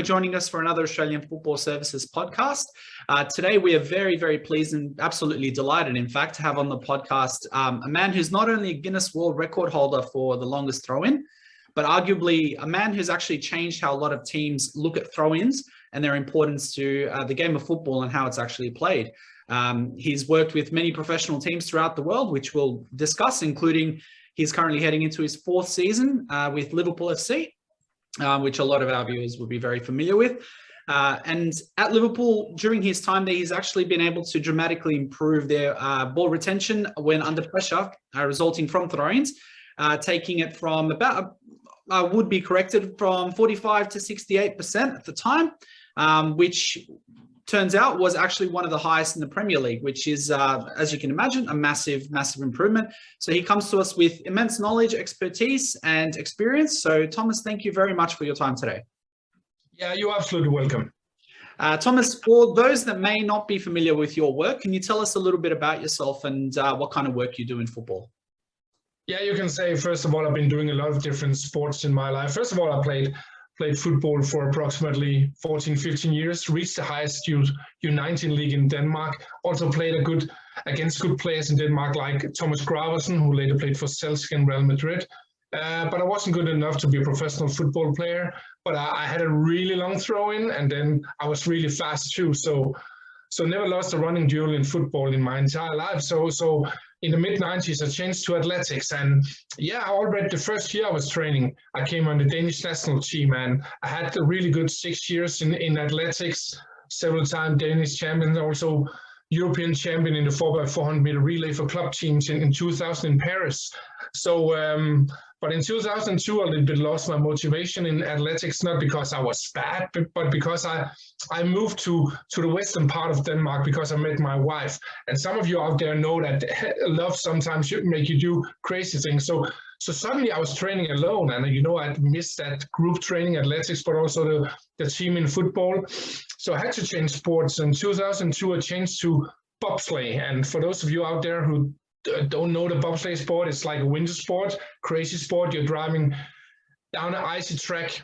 for joining us for another Australian Football Services podcast. Today, we are very, very pleased and absolutely delighted, in fact, to have on the podcast a man who's not only a Guinness World Record holder for the longest throw-in, but arguably a man who's actually changed how a lot of teams look at throw-ins and their importance to the game of football and how it's actually played. He's worked with many professional teams throughout the world, which we'll discuss, including he's currently heading into his fourth season with Liverpool FC. Which a lot of our viewers will be very familiar with. And at Liverpool, during his time there, he's actually been able to dramatically improve their ball retention when under pressure, resulting from throw-ins, taking it from about, would be corrected, from 45 to 68% at the time, which turns out was actually one of the highest in the Premier League, which is, as you can imagine, a massive, massive improvement. So he comes to us with immense knowledge, expertise, and experience. So Thomas, thank you very much for your time today. Yeah, you're absolutely welcome. Thomas, for those that may not be familiar with your work, can you tell us a little bit about yourself and what kind of work you do in football? Yeah, you can say, first of all, I've been doing a lot of different sports in my life. First of all, I played football for approximately 14, 15 years, reached the highest U19 league in Denmark, also played against good players in Denmark like Thomas Graversen, who later played for Celtic and Real Madrid. But I wasn't good enough to be a professional football player, but I had a really long throw-in, and then I was really fast too. So never lost a running duel in football in my entire life. So in the mid-90s, I changed to athletics. And yeah, already the first year I was training, I came on the Danish national team, and I had a really good 6 years in athletics, several times Danish champion, also European champion in the 4x400 meter relay for club teams in 2000 in Paris. So, but in 2002, I a little bit lost my motivation in athletics, not because I was bad, but because I moved to the western part of Denmark because I met my wife. And some of you out there know that love sometimes should make you do crazy things. So suddenly I was training alone, and I'd missed that group training athletics, but also the team in football. So I had to change sports. In 2002, I changed to bobsleigh. And for those of you out there who don't know the bobsleigh sport, it's like a winter sport, crazy sport. You're driving down an icy track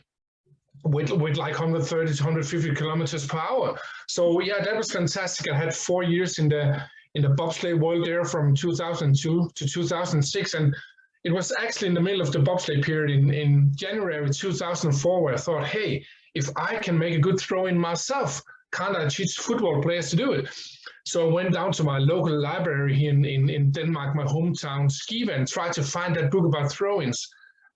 with like 130 to 150 kilometers per hour. So yeah, that was fantastic. I had 4 years in the bobsleigh world there from 2002 to 2006, and it was actually in the middle of the bobsleigh period in January 2004 where I thought, hey, if I can make a good throw in myself, can't I teach football players to do it? So I went down to my local library here in Denmark, my hometown, Skive, and tried to find that book about throw-ins.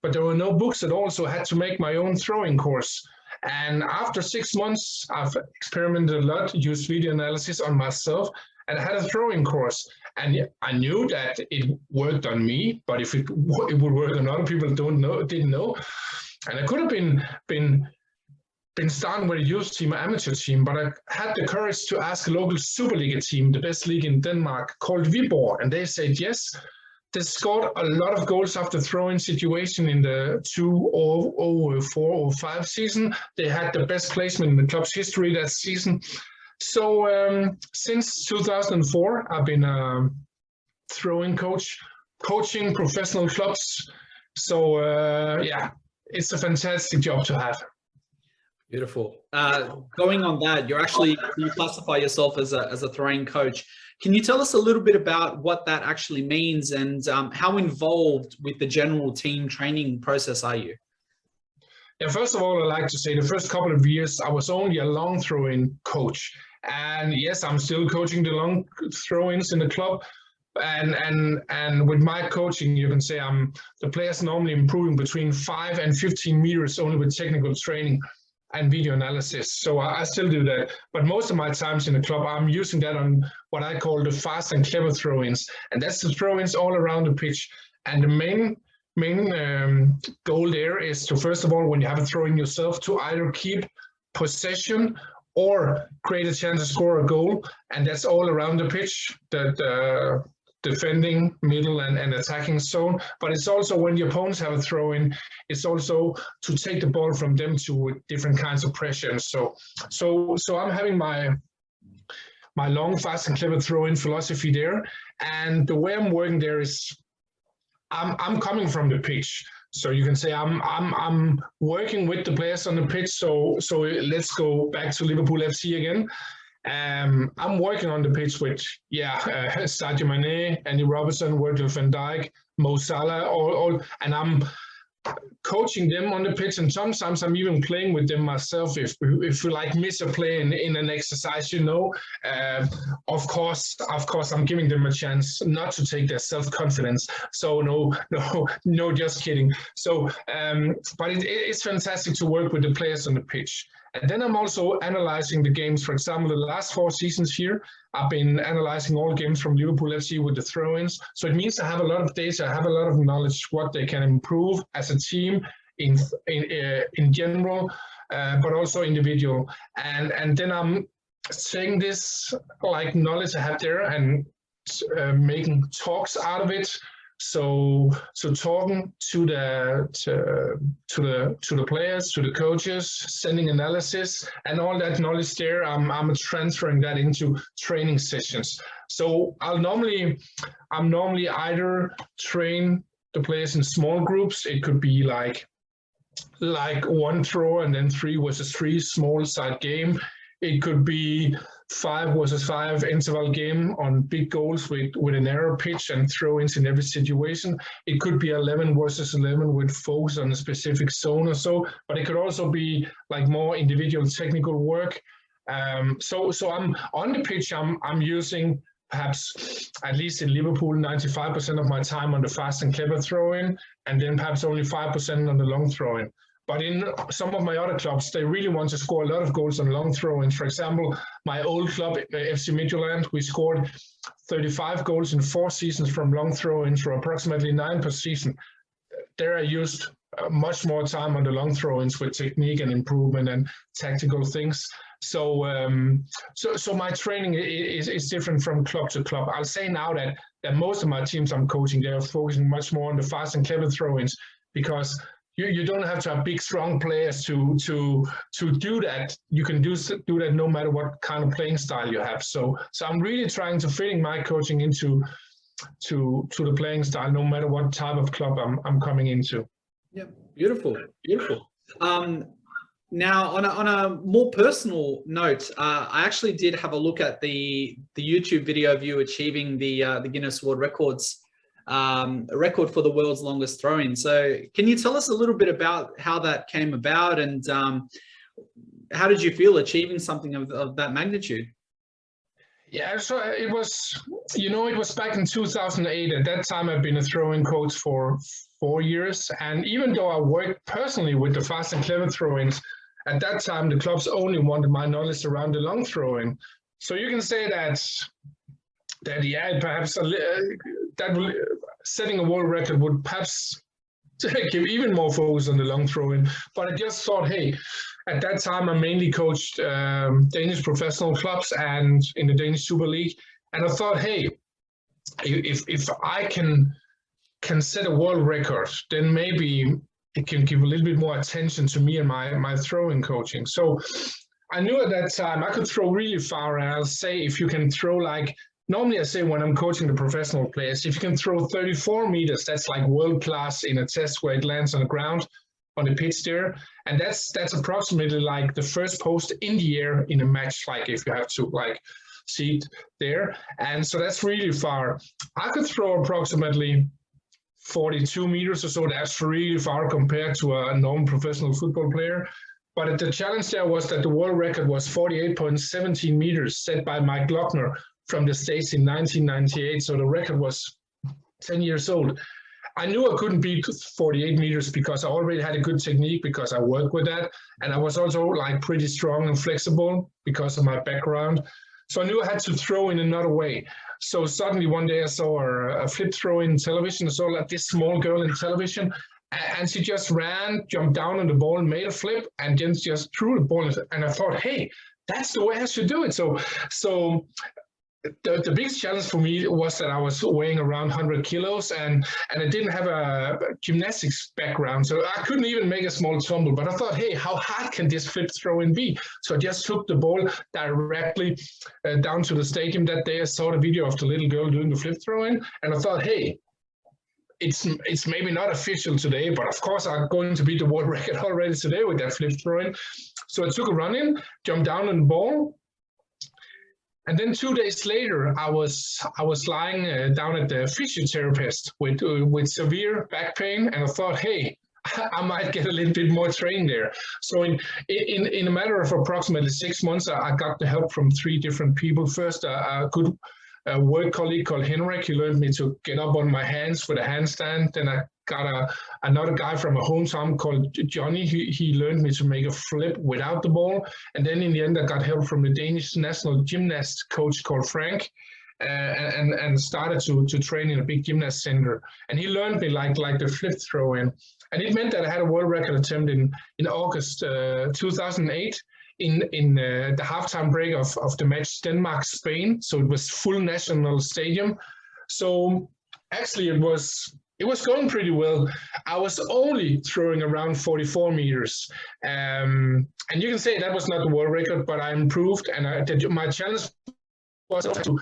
But there were no books at all, so I had to make my own throwing course. And after 6 months, I've experimented a lot, used video analysis on myself, and I had a throwing course. And I knew that it worked on me, but if it would work on other people, didn't know. And I could have been starting with a youth team, an amateur team, but I had the courage to ask a local Superliga team, the best league in Denmark, called Viborg, and they said yes. They scored a lot of goals after throwing situation in the 2004-05 season. They had the best placement in the club's history that season. So since 2004, I've been a throwing coach, coaching professional clubs. So yeah, it's a fantastic job to have. Beautiful. Going on that, you classify yourself as a throwing coach. Can you tell us a little bit about what that actually means and how involved with the general team training process are you? Yeah, first of all, I like to say the first couple of years, I was only a long throw-in coach. And yes, I'm still coaching the long throw-ins in the club. And with my coaching, you can say the players normally improving between 5 and 15 meters only with technical training and video analysis. So I still do that. But most of my times in the club, I'm using that on what I call the fast and clever throw-ins. And that's the throw-ins all around the pitch. And the main goal there is to, first of all, when you have a throw-in yourself, to either keep possession or create a chance to score a goal. And that's all around the pitch, the defending, middle, and attacking zone. But it's also when the opponents have a throw-in, it's also to take the ball from them to different kinds of pressure. So I'm having my long, fast, and clever throw-in philosophy there. And the way I'm working there is I'm coming from the pitch. So you can say I'm working with the players on the pitch. So let's go back to Liverpool FC again. I'm working on the pitch with Sadio Mane, Andy Robertson, Virgil van Dijk, Mo Salah, all, and I'm coaching them on the pitch, and sometimes I'm even playing with them myself if we like miss a play in an exercise, you know. Of course I'm giving them a chance not to take their self-confidence. So no, just kidding. So but it's fantastic to work with the players on the pitch. And then I'm also analyzing the games. For example, the last 4 seasons here, I've been analyzing all games from Liverpool FC with the throw-ins. So it means I have a lot of data, I have a lot of knowledge what they can improve as a team in general, but also individual. And then I'm taking this like knowledge I have there and making talks out of it. So talking to the players, to the coaches, sending analysis, and all that knowledge there, I'm transferring that into training sessions. So I'm normally either train the players in small groups. It could be like 1 throw and then 3 versus 3 small side game. It could be 5 versus 5 interval game on big goals with an arrow pitch and throw-ins in every situation. It could be 11 versus 11 with focus on a specific zone or so, but it could also be like more individual technical work. So I'm on the pitch, I'm using perhaps, at least in Liverpool, 95% of my time on the fast and clever throw-in, and then perhaps only 5% on the long throw-in. But in some of my other clubs, they really want to score a lot of goals on long throw-ins. For example, my old club, FC Midtjylland, we scored 35 goals in 4 seasons from long throw-ins, for approximately 9 per season. There I used much more time on the long throw-ins with technique and improvement and tactical things. So my training is different from club to club. I'll say now that most of my teams I'm coaching, they're focusing much more on the fast and clever throw-ins, because you don't have to have big, strong players to do that. You can do that no matter what kind of playing style you have. So I'm really trying to fit my coaching into the playing style, no matter what type of club I'm coming into. Yeah, beautiful. Now, on a more personal note, I actually did have a look at the YouTube video of you achieving the Guinness World Records. A record for the world's longest throw-in. So can you tell us a little bit about how that came about, and how did you feel achieving something of that magnitude? Yeah, so it was back in 2008. At that time, I've been a throw-in coach for 4 years. And even though I worked personally with the fast and clever throw-ins, at that time, the clubs only wanted my knowledge around the long throw-in. So you can say that perhaps setting a world record would perhaps give even more focus on the long throw-in. But I just thought, hey, at that time I mainly coached Danish professional clubs and in the Danish Super League, and I thought, hey, if I can set a world record, then maybe it can give a little bit more attention to me and my throwing coaching. So I knew at that time I could throw really far, and I'll say if you can throw like, normally I say when I'm coaching the professional players, if you can throw 34 meters, that's like world class in a test where it lands on the ground, on the pitch there. And that's approximately like the first post in the air in a match, like if you have to like see it there. And so that's really far. I could throw approximately 42 meters or so. That's really far compared to a non-professional football player. But the challenge there was that the world record was 48.17 meters set by Mike Glockner from the States in 1998. So the record was 10 years old. I knew I couldn't beat 48 meters because I already had a good technique, because I worked with that. And I was also like pretty strong and flexible because of my background. So I knew I had to throw in another way. So suddenly one day I saw a flip throw in television. I saw like this small girl in television, and she just ran, jumped down on the ball, made a flip, and then just threw the ball. And I thought, hey, that's the way I should do it. So the biggest challenge for me was that I was weighing around 100 kilos and I didn't have a gymnastics background. So I couldn't even make a small tumble. But I thought, hey, how hard can this flip throw-in be? So I just took the ball directly down to the stadium that day. I saw the video of the little girl doing the flip throw-in. And I thought, hey, it's maybe not official today, but of course I'm going to beat the world record already today with that flip throwing. So I took a run in, jumped down on the ball. And then 2 days later, I was lying down at the physiotherapist with severe back pain, and I thought, hey, I might get a little bit more training there. So in a matter of approximately 6 months, I got the help from 3 different people. First, a good work colleague called Henrik. He learned me to get up on my hands with a handstand. Then I got another guy from a hometown called Johnny. He learned me to make a flip without the ball. And then in the end, I got help from the Danish national gymnast coach called Frank, and started to train in a big gymnast center. And he learned me like the flip throw in. And it meant that I had a world record attempt in August 2008 in the halftime break of the match Denmark-Spain. So it was full national stadium. So actually it was going pretty well. I was only throwing around 44 meters. And you can say that was not the world record, but I improved. And my challenge was to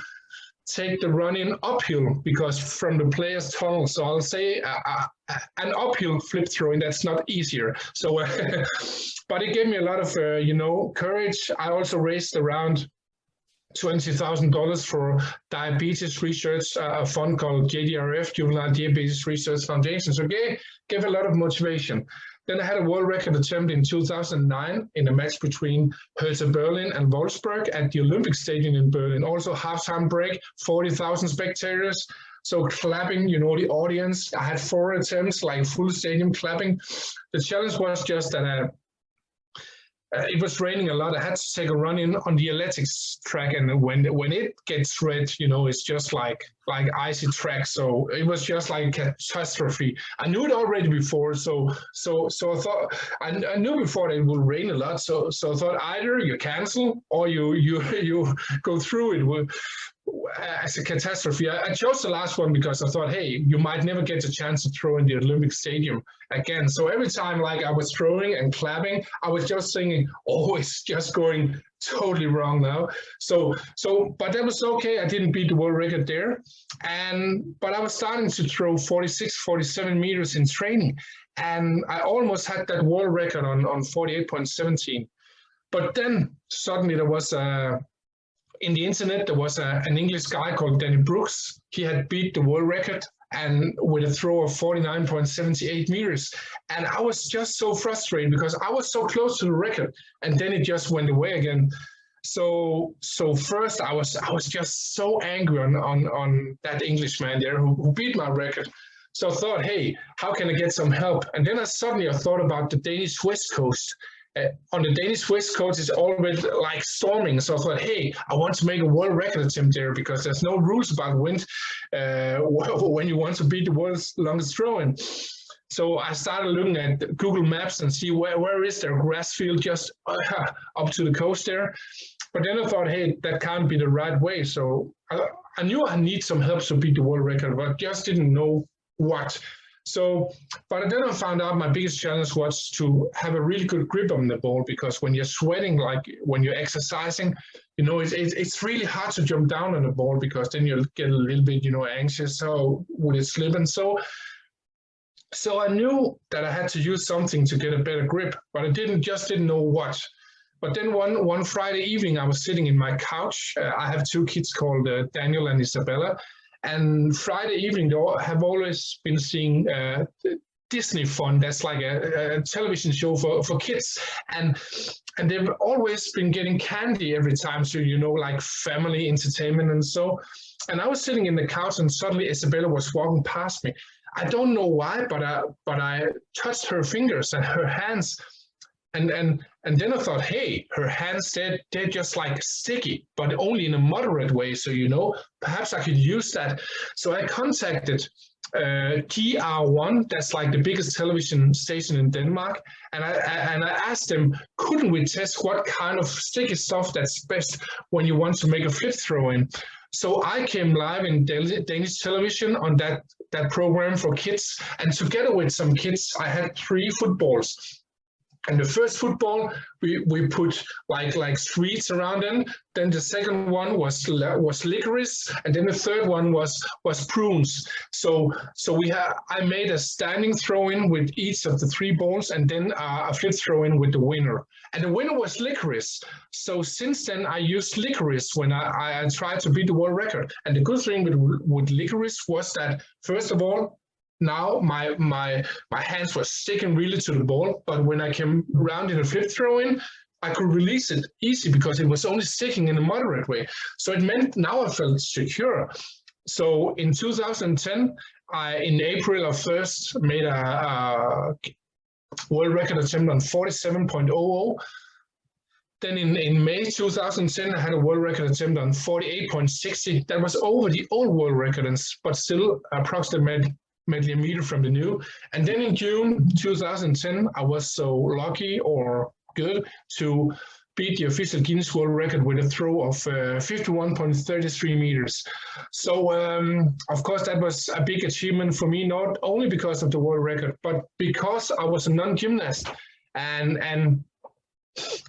take the run-in uphill, because from the player's tunnel. So I'll say an uphill flip throwing, that's not easier. So, but it gave me a lot of, courage. I also raised around $20,000 for diabetes research, a fund called JDRF, Juvenile Diabetes Research Foundation. So gave a lot of motivation. Then I had a world record attempt in 2009 in a match between Hertha Berlin and Wolfsburg at the Olympic Stadium in Berlin. Also halftime break, 40,000 spectators. So clapping, the audience. I had 4 attempts, like full stadium clapping. The challenge was just that it was raining a lot. I had to take a run in on the athletics track, and when it gets red, it's just like icy track. So it was just like a catastrophe. I knew it already before, so I thought I knew before that it would rain a lot. So I thought either you cancel or you go through it as a catastrophe. I chose the last one because I thought, hey, you might never get the chance to throw in the Olympic Stadium again. So every time I was throwing and clapping, I was just thinking, oh, it's just going totally wrong now. But that was okay. I didn't beat the world record there. But I was starting to throw 46, 47 meters in training. And I almost had that world record on 48.17. But then suddenly there was in the internet, there was an English guy called Danny Brooks. He had beat the world record and with a throw of 49.78 meters. And I was just so frustrated because I was so close to the record, and then it just went away again. So first I was just so angry on that Englishman there who beat my record. So I thought, hey, how can I get some help? And then I thought about the Danish West Coast. On the Danish West Coast, it's always like storming. So I thought, hey, I want to make a world record attempt there, because there's no rules about wind when you want to beat the world's longest throwing. So I started looking at Google Maps and see where is there a grass field just up to the coast there. But then I thought, hey, that can't be the right way. So I knew I need some help to beat the world record, but just didn't know what. So, but then I found out my biggest challenge was to have a really good grip on the ball, because when you're sweating, like when you're exercising, it's really hard to jump down on the ball, because then you'll get a little bit, anxious. So would it slip? And so I knew that I had to use something to get a better grip, but I didn't know what. But then one Friday evening, I was sitting in my couch. I have 2 kids called Daniel and Isabella. And Friday evening, they have always been seeing Disney Fun. That's like a television show for kids. And they've always been getting candy every time. So, like family entertainment and so. And I was sitting in the couch, and suddenly Isabella was walking past me. I don't know why, but I touched her fingers and her hands. And then I thought, hey, her hands, they're just like sticky, but only in a moderate way. So, perhaps I could use that. So I contacted TR1, that's like the biggest television station in Denmark. And I asked them, couldn't we test what kind of sticky stuff that's best when you want to make a flip throw in? So I came live in Danish television on that program for kids. And together with some kids, I had 3 footballs. And the first football, we put like sweets around them. Then the second one was licorice, and then the third one was prunes. So I made a standing throw-in with each of the 3 balls, and then a flip throw-in with the winner. And the winner was licorice. So since then, I used licorice when I tried to beat the world record. And the good thing with licorice was that, first of all, now my hands were sticking really to the ball, but when I came around in a flip throw-in, I could release it easy because it was only sticking in a moderate way. So it meant now I felt secure. So in 2010, in April, I first made a world record attempt on 47.00. Then in May 2010, I had a world record attempt on 48.60. That was over the old world record, but still approximately a meter from the new. And then in June 2010, I was so lucky or good to beat the official Guinness World Record with a throw of 51.33 meters. So, of course, that was a big achievement for me, not only because of the world record, but because I was a non-gymnast. And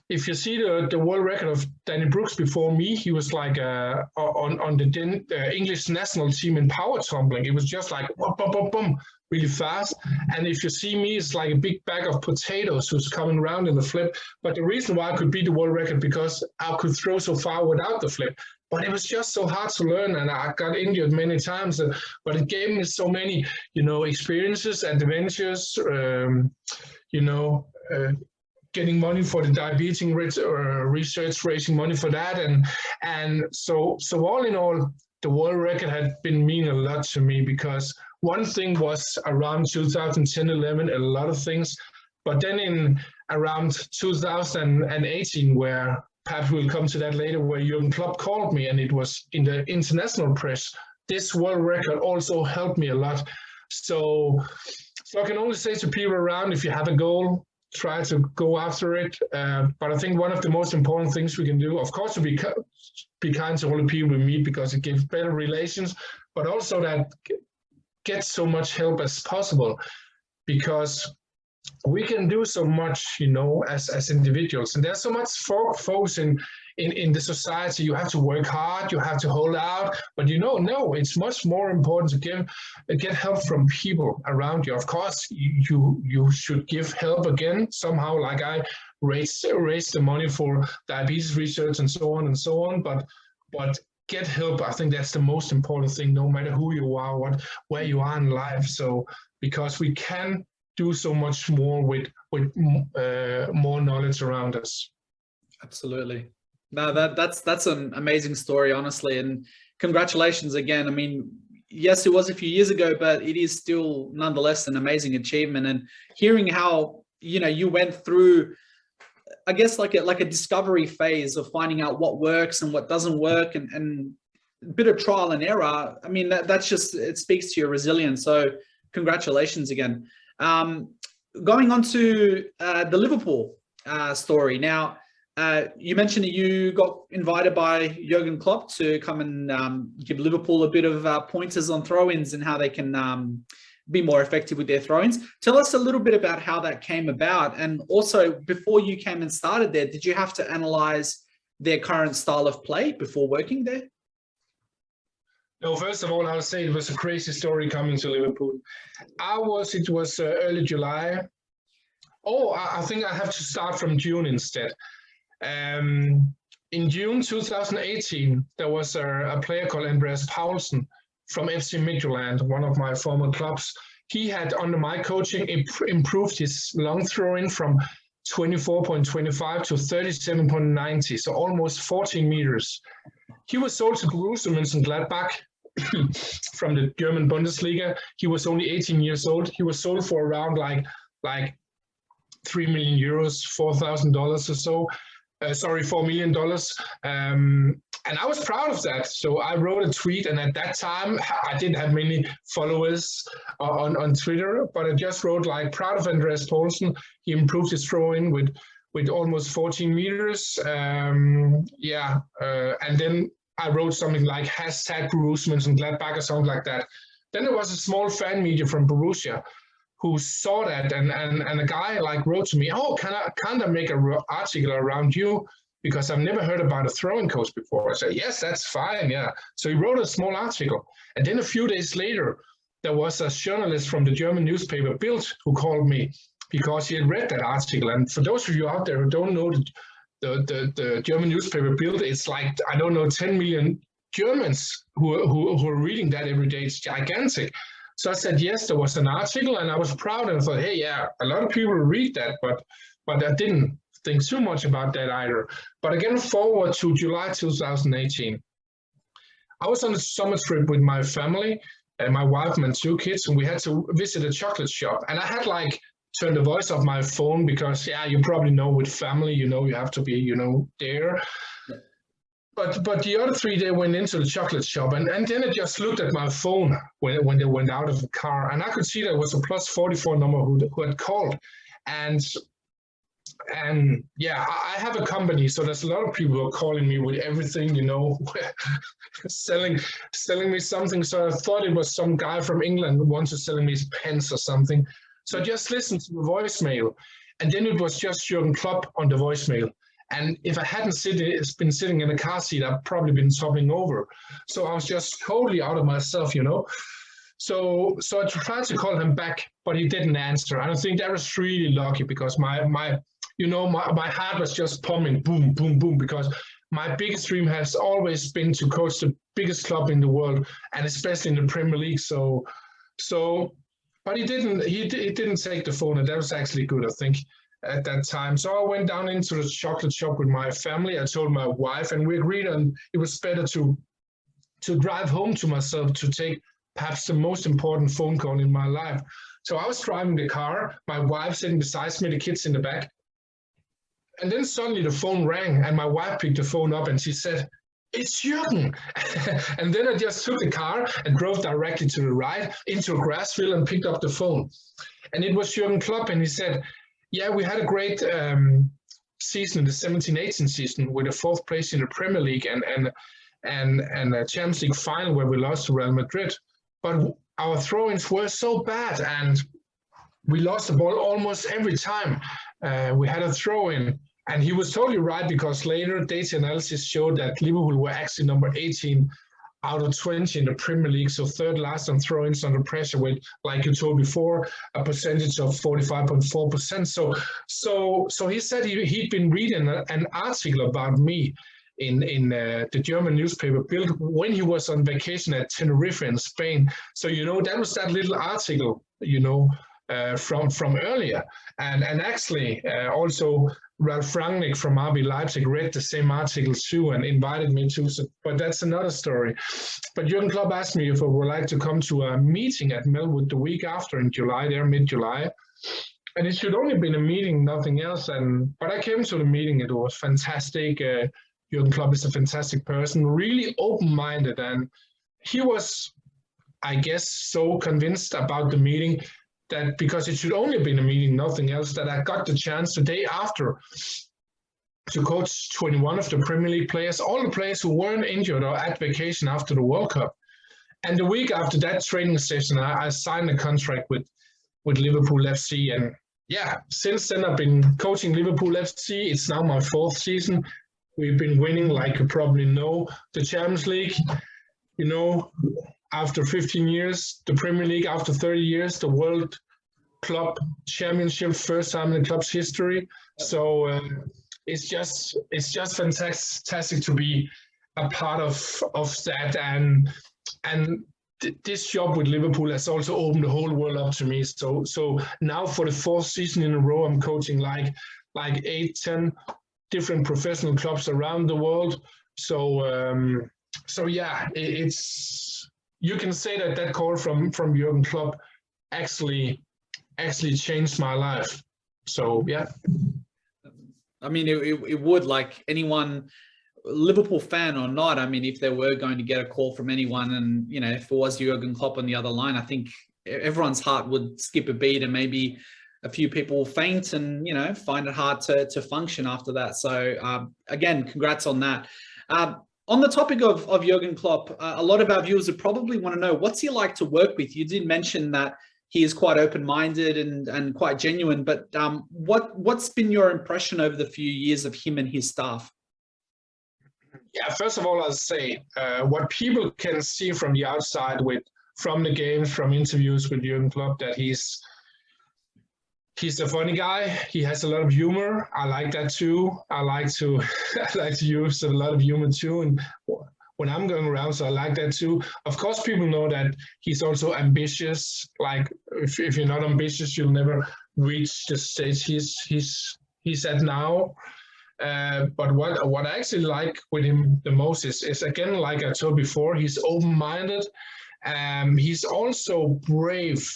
if you see the world record of Danny Brooks before me, he was like on the English national team in power tumbling. It was just like boom, boom, boom, boom, really fast. And if you see me, it's like a big bag of potatoes who's coming around in the flip. But the reason why I could beat the world record because I could throw so far without the flip. But it was just so hard to learn, and I got injured many times. But it gave me so many, experiences, adventures, getting money for the diabetes research, raising money for that, and so all in all, the world record had been meaning a lot to me because one thing was around 2010-11, a lot of things, but then in around 2018, where perhaps we'll come to that later, where Jürgen Klopp called me, and it was in the international press. This world record also helped me a lot. So I can only say to people around, if you have a goal, try to go after it. But I think one of the most important things we can do, of course, to be kind to all the people we meet because it gives better relations, but also that get so much help as possible because we can do so much, as individuals. And there's so much focus in the society. You have to work hard, you have to hold out, but no, it's much more important to get help from people around you. Of course, you should give help again somehow, like I raised the money for diabetes research and so on, but get help. I think that's the most important thing, no matter who you are, where you are in life. So because we can do so much more with more knowledge around us. Absolutely. No, that's an amazing story, honestly, and congratulations again. I mean, yes, it was a few years ago, but it is still nonetheless an amazing achievement. And hearing how you went through, I guess, like a discovery phase of finding out what works and what doesn't work, and a bit of trial and error. I mean, that's just, it speaks to your resilience. So congratulations again. Going on to the Liverpool story. Now, you mentioned that you got invited by Jürgen Klopp to come and give Liverpool a bit of pointers on throw-ins and how they can be more effective with their throw-ins. Tell us a little bit about how that came about. And also, before you came and started there, did you have to analyze their current style of play before working there? No, first of all, I'll say it was a crazy story coming to Liverpool. It was early July. Oh, I think I have to start from June instead. In June 2018, there was a player called Andreas Paulsen from FC Midtjylland, one of my former clubs. He had, under my coaching, improved his long throw-in from 24.25 to 37.90, so almost 14 meters. He was sold to Borussia Mönchengladbach from the German Bundesliga. He was only 18 years old. He was sold for around like 3 million euros, $4,000 or so. $4 million. And I was proud of that. So I wrote a tweet, and at that time, I didn't have many followers on Twitter, but I just wrote proud of Andreas Paulsen. He improved his throw-in with almost 14 meters. And then I wrote something like #Borussia Mönchengladbach or something like that. Then there was a small fan media from Borussia who saw that, and a guy like wrote to me, oh, can't I make an article around you? Because I've never heard about a throwing coach before. I said, yes, that's fine, yeah. So he wrote a small article. And then a few days later, there was a journalist from the German newspaper Bild who called me because he had read that article. And for those of you out there who don't know the German newspaper Bild, it's like, I don't know, 10 million Germans who are reading that every day. It's gigantic. So I said, yes, there was an article, and I was proud, and I thought, hey, yeah, a lot of people read that, but I didn't think too much about that either. But again, forward to July 2018, I was on a summer trip with my family, and my wife and 2 kids, and we had to visit a chocolate shop. And I had like turned the voice off my phone because, yeah, you probably know with family, you have to be, there. But the other 3, they went into the chocolate shop, and then I just looked at my phone when they went out of the car, and I could see there was a +44 number who had called. And yeah, I have a company, so there's a lot of people who are calling me with everything, selling me something. So I thought it was some guy from England who wanted to sell me his pens or something. So I just listened to the voicemail, and then it was just Jürgen Klopp on the voicemail. And if I hadn't been sitting in a car seat, I'd probably been toppling over. So I was just totally out of myself, So I tried to call him back, but he didn't answer. And I think that was really lucky because my heart was just pumping, boom, boom, boom, because my biggest dream has always been to coach the biggest club in the world, and especially in the Premier League. But he didn't take the phone, and that was actually good, I think, at that time. So I went down into the chocolate shop with my family. I told my wife, and we agreed on it was better to drive home to myself to take perhaps the most important phone call in my life. So I was driving the car, my wife sitting beside me, the kids in the back. And then suddenly the phone rang, and my wife picked the phone up, and she said, "It's Jürgen." And then I just took the car and drove directly to the right into a grass field and picked up the phone. And it was Jürgen Klopp, and he said, yeah, we had a great season in the 17-18 season with a 4th place in the Premier League and a Champions League final where we lost to Real Madrid. But our throw-ins were so bad, and we lost the ball almost every time we had a throw-in. And he was totally right, because later data analysis showed that Liverpool were actually number 18 out of 20 in the Premier League, so 3rd last on throw-ins under pressure with, like you told before, a percentage of 45.4%. So he said he'd been reading an article about me in the German newspaper Bild when he was on vacation at Tenerife in Spain. So, that was that little article, from earlier. And actually also Ralf Rangnick from RB Leipzig read the same article too and invited me to, but that's another story. But Jürgen Klopp asked me if I would like to come to a meeting at Melwood the week after in July, there mid-July. And it should only been a meeting, nothing else. But I came to the meeting, it was fantastic. Jürgen Klopp is a fantastic person, really open-minded. And he was, I guess, so convinced about the meeting that because it should only have been a meeting, nothing else, that I got the chance the day after to coach 21 of the Premier League players, all the players who weren't injured or at vacation after the World Cup. And the week after that training session, I signed a contract with Liverpool FC. And yeah, since then I've been coaching Liverpool FC. It's now my 4th season. We've been winning, like you probably know, the Champions League, after 15 years, the Premier League after 30 years, the World Club Championship, first time in the club's history. So it's just fantastic to be a part of that. And this job with Liverpool has also opened the whole world up to me. So now for the 4th season in a row, I'm coaching like 8-10 different professional clubs around the world. So yeah, it's, you can say that call from Jürgen Klopp actually changed my life. So yeah. I mean, it would, like anyone, Liverpool fan or not, I mean, if they were going to get a call from anyone and, if it was Jürgen Klopp on the other line, I think everyone's heart would skip a beat and maybe a few people faint and, find it hard to function after that. So again, congrats on that. On the topic of Jürgen Klopp, a lot of our viewers would probably want to know, what's he like to work with? You did mention that he is quite open-minded and quite genuine. But what's been your impression over the few years of him and his staff? Yeah, first of all, I'll say what people can see from the outside from the games, from interviews with Jurgen Klopp, that he's a funny guy. He has a lot of humor. I like that too. I like to use a lot of humor too, and when I'm going around, so I like that too. Of course, people know that he's also ambitious. Like if you're not ambitious, you'll never reach the stage he's at now. But what I actually like with him the most is again, like I told before, he's open-minded. He's also brave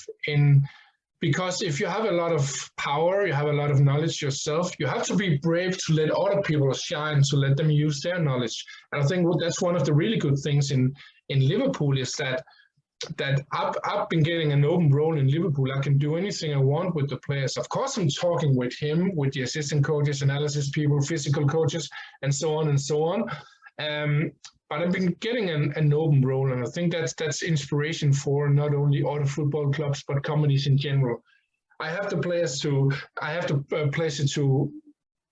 because if you have a lot of power, you have a lot of knowledge yourself, you have to be brave to let other people shine, to let them use their knowledge. And I think that's one of the really good things in Liverpool is that I've been getting an open role in Liverpool. I can do anything I want with the players. Of course, I'm talking with him, with the assistant coaches, analysis people, physical coaches, and so on and so on. But I've been getting an open role, and I think that's inspiration for not only other football clubs but companies in general. I have the pleasure to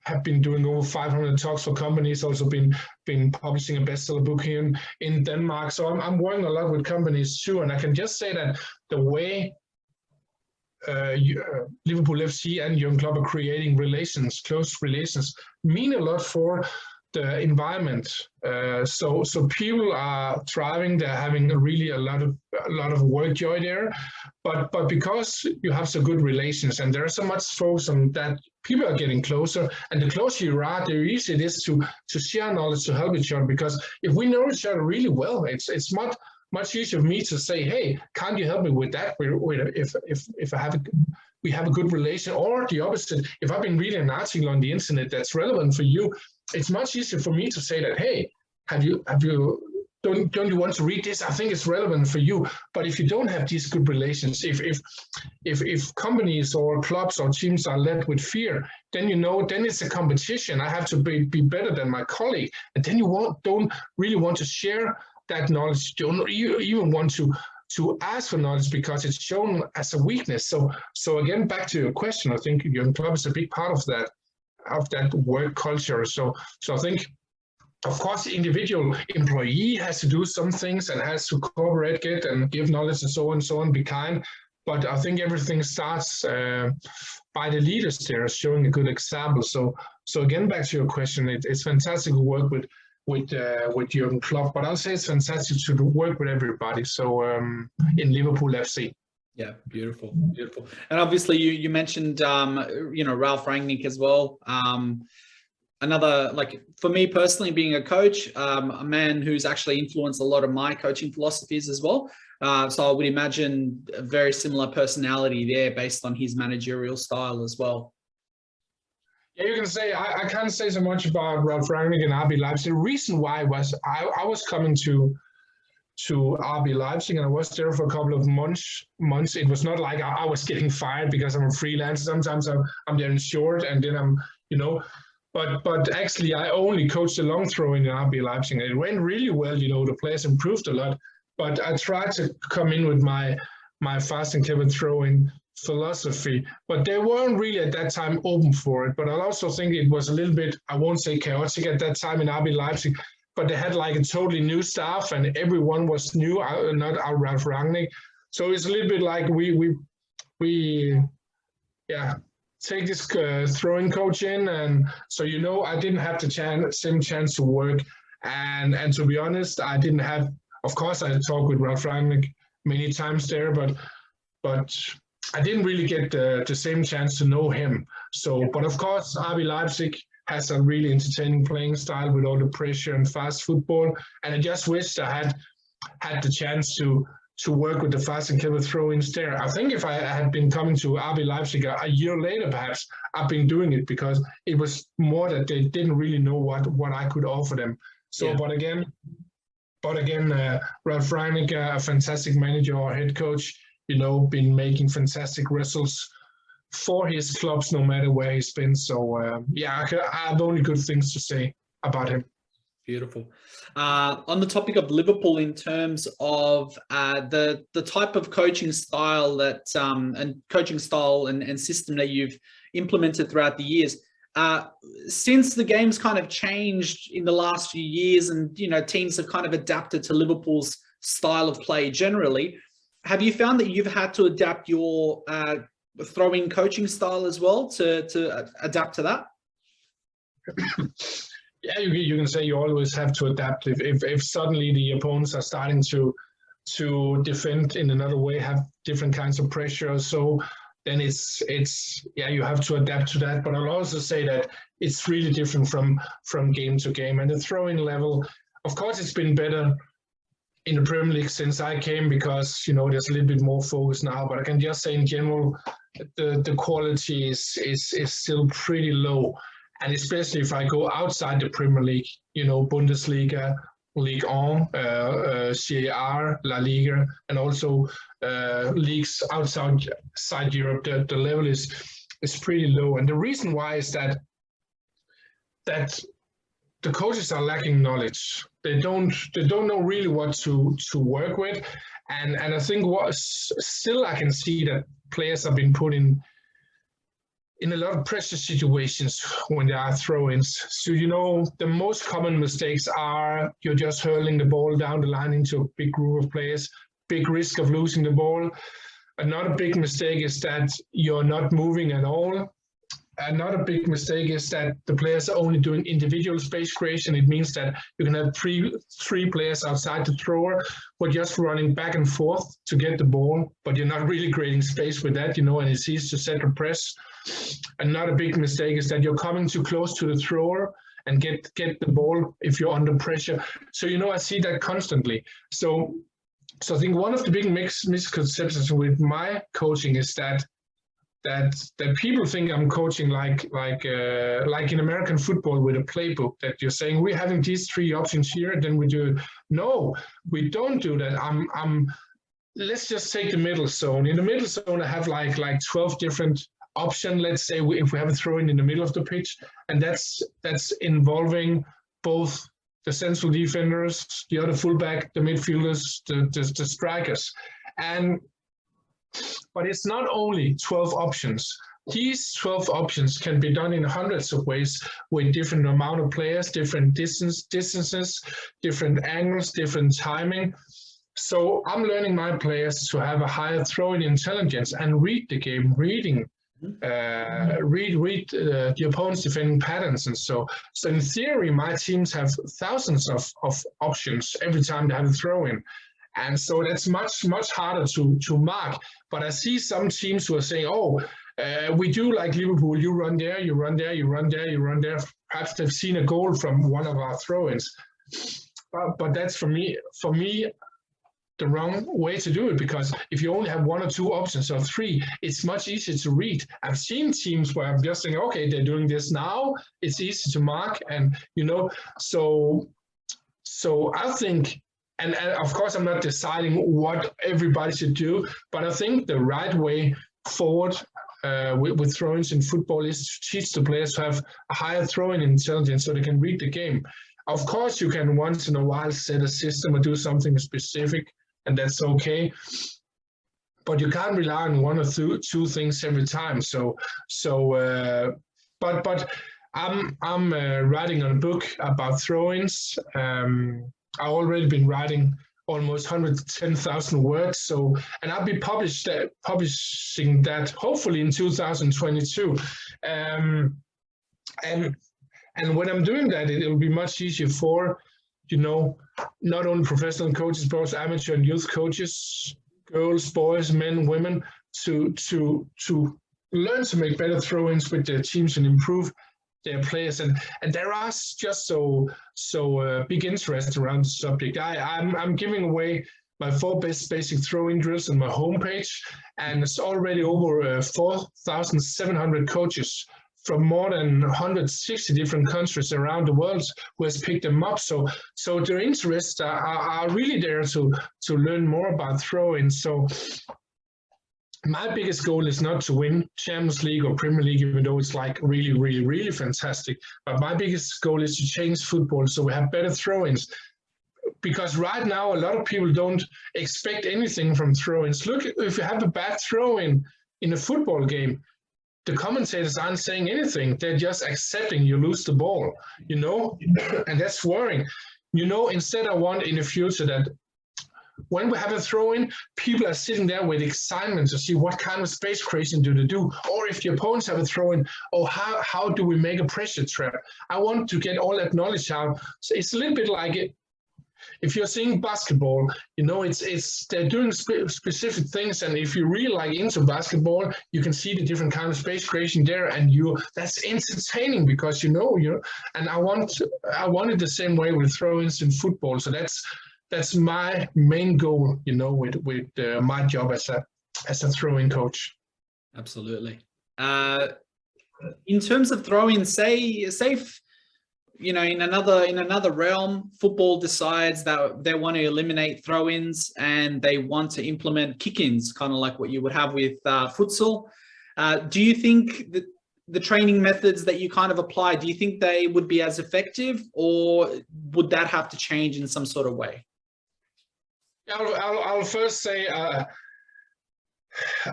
have been doing over 500 talks for companies, also been publishing a bestseller book here in Denmark. So I'm working a lot with companies too, and I can just say that the way Liverpool FC and Jurgen Klopp are creating close relations, mean a lot for the environment. So people are thriving. They're having really a lot of work joy there. But because you have so good relations and there are so much focus on that, people are getting closer. And the closer you are, the easier it is to share knowledge, to help each other. Because if we know each other really well, it's much easier for me to say, hey, can't you help me with that? If we have a good relation, or the opposite. If I've been reading an article on the internet that's relevant for you, it's much easier for me to say that, hey, don't you want to read this? I think it's relevant for you. But if you don't have these good relations, if companies or clubs or teams are led with fear, then then it's a competition. I have to be better than my colleague, and then you don't really want to share that knowledge. You don't even want to ask for knowledge because it's shown as a weakness. So again, back to your question, I think Jurgen Klopp is a big part of that work culture. So I think, of course, the individual employee has to do some things and has to cooperate, get and give knowledge and so on, be kind. But I think everything starts by the leaders there showing a good example. So again, back to your question, it's fantastic to work with Jurgen Klopp, but I'll say it's fantastic to work with everybody. So in Liverpool FC. Yeah, beautiful. And obviously, you mentioned Ralf Rangnick as well. Another, like, for me personally, being a coach, a man who's actually influenced a lot of my coaching philosophies as well. So I would imagine a very similar personality there based on his managerial style as well. Yeah, you can say I can't say so much about Ralf Rangnick and RB Leipzig. The reason why was I was coming to RB Leipzig and I was there for a couple of months. It was not like I was getting fired because I'm a freelancer. Sometimes I'm there in short, and then I'm But actually, I only coached the long throw in RB Leipzig, and it went really well. The players improved a lot. But I tried to come in with my fast and clever throwing philosophy, but they weren't really at that time open for it. But I also think it was a little bit, I won't say chaotic at that time in RB Leipzig, but they had like a totally new staff and everyone was new, not Ralf Rangnick. So it's a little bit like we take this throwing coach in, and so I didn't have the same chance to work, and to be honest, I didn't have. Of course, I talked with Ralf Rangnick many times there, but I didn't really get the same chance to know him. So, but of course, RB Leipzig has a really entertaining playing style with all the pressure and fast football, and I just wished I had the chance to work with the fast and clever throw-ins there. I think if I had been coming to RB Leipzig a year later, perhaps, I've been doing it because it was more that they didn't really know what I could offer them. So, yeah. But again, Ralf Rangnick, a fantastic manager or head coach, been making fantastic results for his clubs no matter where he's been. So, I have only good things to say about him. Beautiful. On the topic of Liverpool, in terms of the type of coaching style that and system that you've implemented throughout the years, since the game's kind of changed in the last few years, and teams have kind of adapted to Liverpool's style of play generally, have you found that you've had to adapt your throwing coaching style as well to adapt to that? Yeah, you can say you always have to adapt. If suddenly the opponents are starting to defend in another way, have different kinds of pressure, so then it's you have to adapt to that. But I'll also say that it's really different from game to game. And the throwing level, of course, it's been better in the Premier League since I came, because there's a little bit more focus now. But I can just say in general, the quality is still pretty low. And especially if I go outside the Premier League, Bundesliga, Ligue 1, CAR, La Liga, and also leagues outside Europe, the level is pretty low. And the reason why is that the coaches are lacking knowledge. They don't know really what to work with. And I think still I can see that players have been put in a lot of pressure situations when there are throw-ins. So, the most common mistakes are you're just hurling the ball down the line into a big group of players, big risk of losing the ball. Another big mistake is that you're not moving at all. Another big mistake is that the players are only doing individual space creation. It means that you can have three players outside the thrower who are just running back and forth to get the ball, but you're not really creating space with that, and it's easy to set a press. Another big mistake is that you're coming too close to the thrower and get the ball if you're under pressure. So, I see that constantly. So I think one of the big misconceptions with my coaching is that people think I'm coaching like in American football with a playbook, that you're saying we're having these three options here, and then we do. No, we don't do that. Let's just take the middle zone. In the middle zone, I have like 12 different options. Let's say if we have a throw in the middle of the pitch, and that's involving both the central defenders, the other fullback, the midfielders, the strikers, but it's not only 12 options. These 12 options can be done in hundreds of ways with different amount of players, different distances, different angles, different timing. So I'm learning my players to have a higher throwing intelligence and read the game, read the opponent's defending patterns. And so in theory, my teams have thousands of options every time they have a throw in. And so that's much, much harder to mark. But I see some teams who are saying, we do like Liverpool, you run there, you run there, you run there, you run there. Perhaps they've seen a goal from one of our throw-ins. But that's, for me, the wrong way to do it, because if you only have one or two options or three, it's much easier to read. I've seen teams where I'm just saying, okay, they're doing this now, it's easy to mark, and so I think, and of course I'm not deciding what everybody should do, but I think the right way forward with throw-ins in football is to teach the players to have a higher throwing intelligence so they can read the game. Of course, you can once in a while set a system or do something specific, and that's okay. But you can't rely on one or two things every time. But I'm writing on a book about throw-ins. I've already been writing almost 110,000 words. And I'll be publishing that hopefully in 2022. And when I'm doing that, it will be much easier for, not only professional coaches, but also amateur and youth coaches, girls, boys, men, women, to learn to make better throw-ins with their teams and improve their players. And there are just so big interest around the subject. I'm giving away my 4 best basic throw-in drills on my homepage, and it's already over 4,700 coaches from more than 160 different countries around the world who has picked them up. So their interests are really there to learn more about throwing. So my biggest goal is not to win Champions League or Premier League, even though it's like really, really, really fantastic. But my biggest goal is to change football so we have better throw-ins. Because right now, a lot of people don't expect anything from throw-ins. Look, if you have a bad throw-in in a football game, the commentators aren't saying anything. They're just accepting you lose the ball, you know, and that's worrying. You know, instead I want in the future that when we have a throw-in, people are sitting there with excitement to see what kind of space creation do they do. Or if the opponents have a throw-in, oh, how do we make a pressure trap? I want to get all that knowledge out. So it's a little bit like it. If you're seeing basketball, you know, it's they're doing specific things, and if you really like into basketball, you can see the different kind of space creation there, and that's entertaining because you know. And I want it the same way with throw-ins in football. So that's my main goal, you know, with my job as a throwing coach. Absolutely. In terms of throwing, say, you know, in another realm, football decides that they want to eliminate throw-ins and they want to implement kick-ins, kind of like what you would have with futsal. Do you think that the training methods that you kind of apply, do you think they would be as effective, or would that have to change in some sort of way? I'll first say a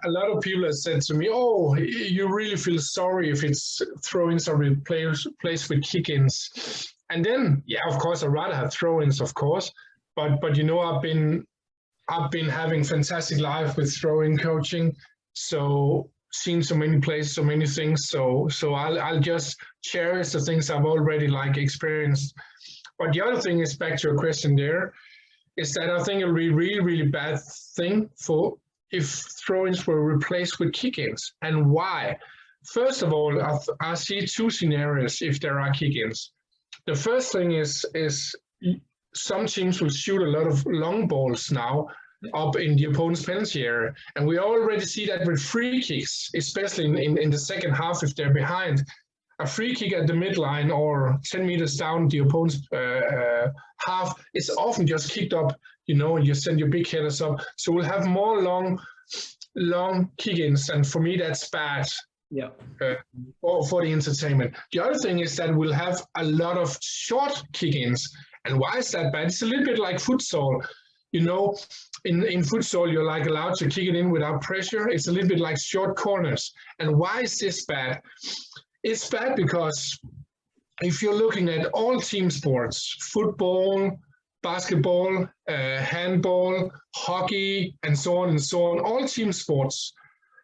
lot of people have said to me, oh, you really feel sorry if it's throw-ins are replaced with kick-ins. And then, yeah, of course, I'd rather have throw-ins, of course. But you know, I've been having fantastic life with throwing coaching. So seen so many places, so many things. So I'll just cherish the things I've already like experienced. But the other thing is, back to your question there, is that I think it'll be a really, really bad thing if throw-ins were replaced with kick-ins. And why? First of all, I see two scenarios if there are kick-ins. The first thing is some teams will shoot a lot of long balls now up in the opponent's penalty area. And we already see that with free kicks, especially in the second half if they're behind. A free kick at the midline or 10 meters down the opponent's half is often just kicked up, you know, and you send your big headers up. So we'll have more long kick-ins, and for me that's bad. Yeah. For the entertainment. The other thing is that we'll have a lot of short kick-ins. And why is that bad? It's a little bit like futsal. You know, in futsal, you're like allowed to kick it in without pressure. It's a little bit like short corners. And why is this bad? It's bad because if you're looking at all team sports, football, basketball, handball, hockey, and so on, all team sports,